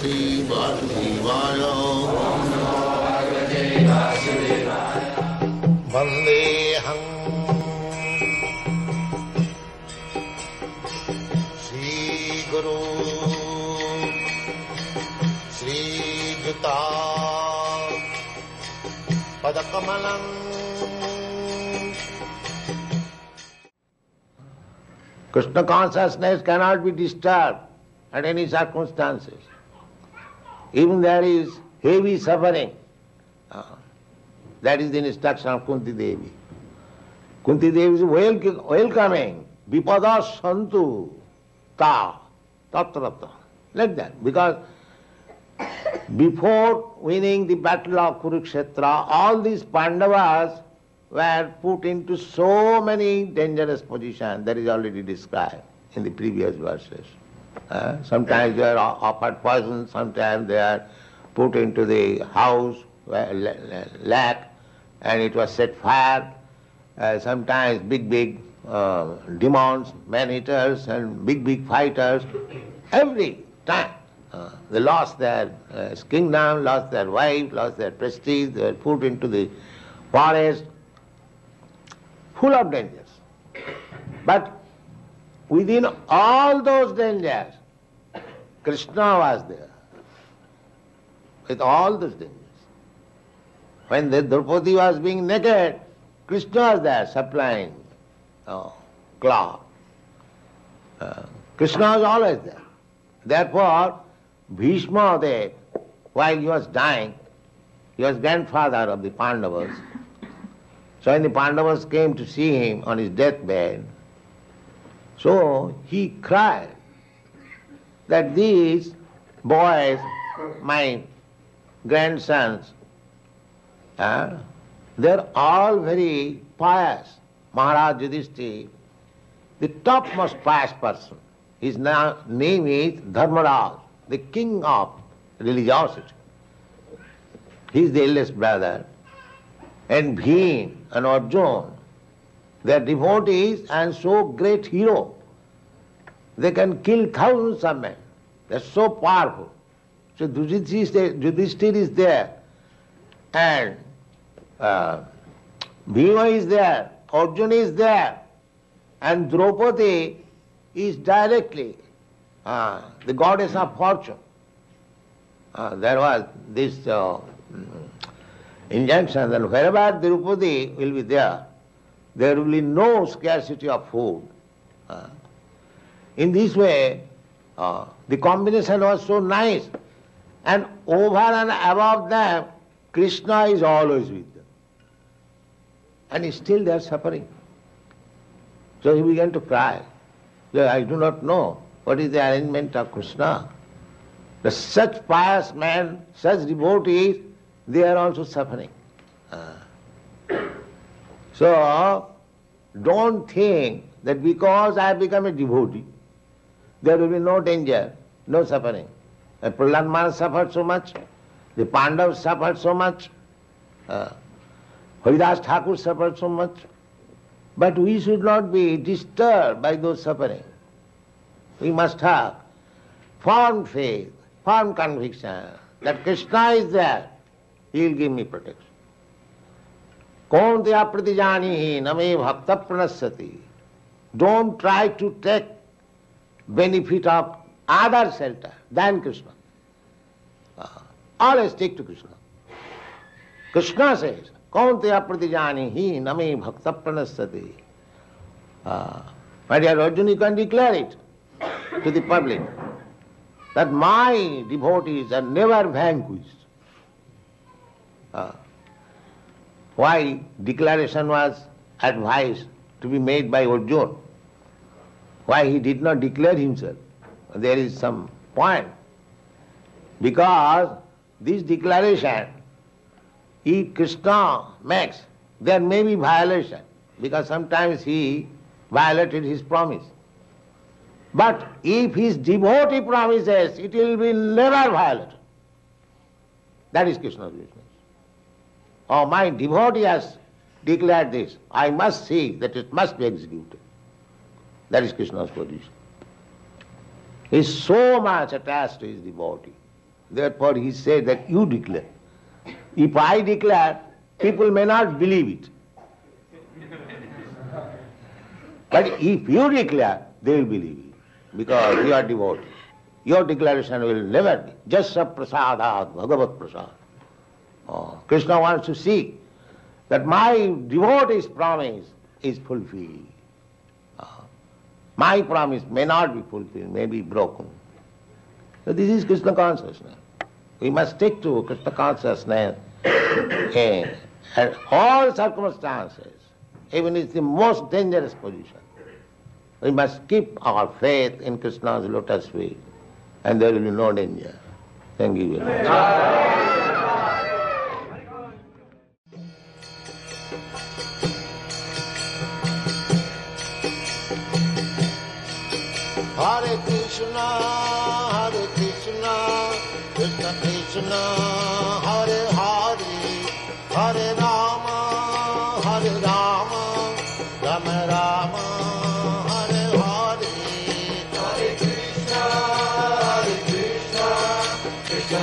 Bhagavate Vasudevaya. Vandeham Shri Guru Shri Juta Padakamalam. Krishna consciousness cannot be disturbed at any circumstances. Even there is heavy suffering. That is the instruction of Kunti Devi. Kunti Devi is welcoming. Vipada santu ta tatrata. Like that. Because before winning the battle of Kurukshetra, all these Pandavas were put into so many dangerous positions. That is already described in the previous verses. Sometimes they are offered poison, sometimes they are put into the house, lack, and it was set fire. Sometimes big demons, man-eaters and big fighters. Every time they lost their kingdom, lost their wife, lost their prestige, they were put into the forest, full of dangers. But within all those dangers, Krishna was there. With all those dangers. When the Draupadi was being naked, Krishna was there supplying cloth. Krishna was always there. Therefore, Bhishma, while he was dying, he was grandfather of the Pandavas. So when the Pandavas came to see him on his deathbed, so he cried that these boys, my grandsons, they're all very pious. Maharaj Yudhishthira, the topmost pious person. His name is Dharmaraj, the king of religiosity. He is the eldest brother. And Bhim and Arjuna, they are devotees and so great hero. They can kill thousands of men. They are so powerful. So Yudhishthira is there, and Bhima is there, Arjuna is there, and Draupadi is directly the goddess of fortune. There was this injunction that wherever Draupadi will be there will be no scarcity of food. In this way, the combination was so nice, and over and above them, Krishna is always with them. And still they are suffering. So he began to cry. I do not know what is the arrangement of Krishna. Such pious men, such devotees, they are also suffering. So, don't think that because I have become a devotee, there will be no danger, no suffering. Prahlad Maharaj suffered so much, the Pandavas suffered so much, Haridas Thakur suffered so much. But we should not be disturbed by those suffering. We must have firm faith, firm conviction that Krishna is there. He will give me protection. Kaunteya pratijanihi name bhakta pranasati. Don't try to take benefit of other shelter than Krishna. Always stick to Krishna. Krishna says, Kaunteya pratijanihi name bhakta pranasati. My dear Arjuna, you can declare it to the public that my devotees are never vanquished. Why declaration was advised to be made by Arjuna? Why he did not declare himself? There is some point. Because this declaration, if Krishna makes, there may be violation, because sometimes he violated his promise. But if his devotee promises, it will be never violated. That is Krishna's business. Oh, my devotee has declared this. I must see that it must be executed. That is Krishna's position. He is so much attached to his devotee. Therefore he said that you declare. If I declare, people may not believe it. But if you declare, they will believe it, because you are devotee. Your declaration will never be. Jasya prasadat bhagavat prasad. Krishna wants to see that my devotee's promise is fulfilled. My promise may not be fulfilled, may be broken. So this is Krishna consciousness. We must stick to Krishna consciousness at all circumstances, even in the most dangerous position. We must keep our faith in Krishna's lotus feet, and there will be no danger. Thank you very much. Hare Krishna, Krishna Krishna, Hare Hare, Hare Rama, Rama Rama, Hare Hare. Hare Krishna, Krishna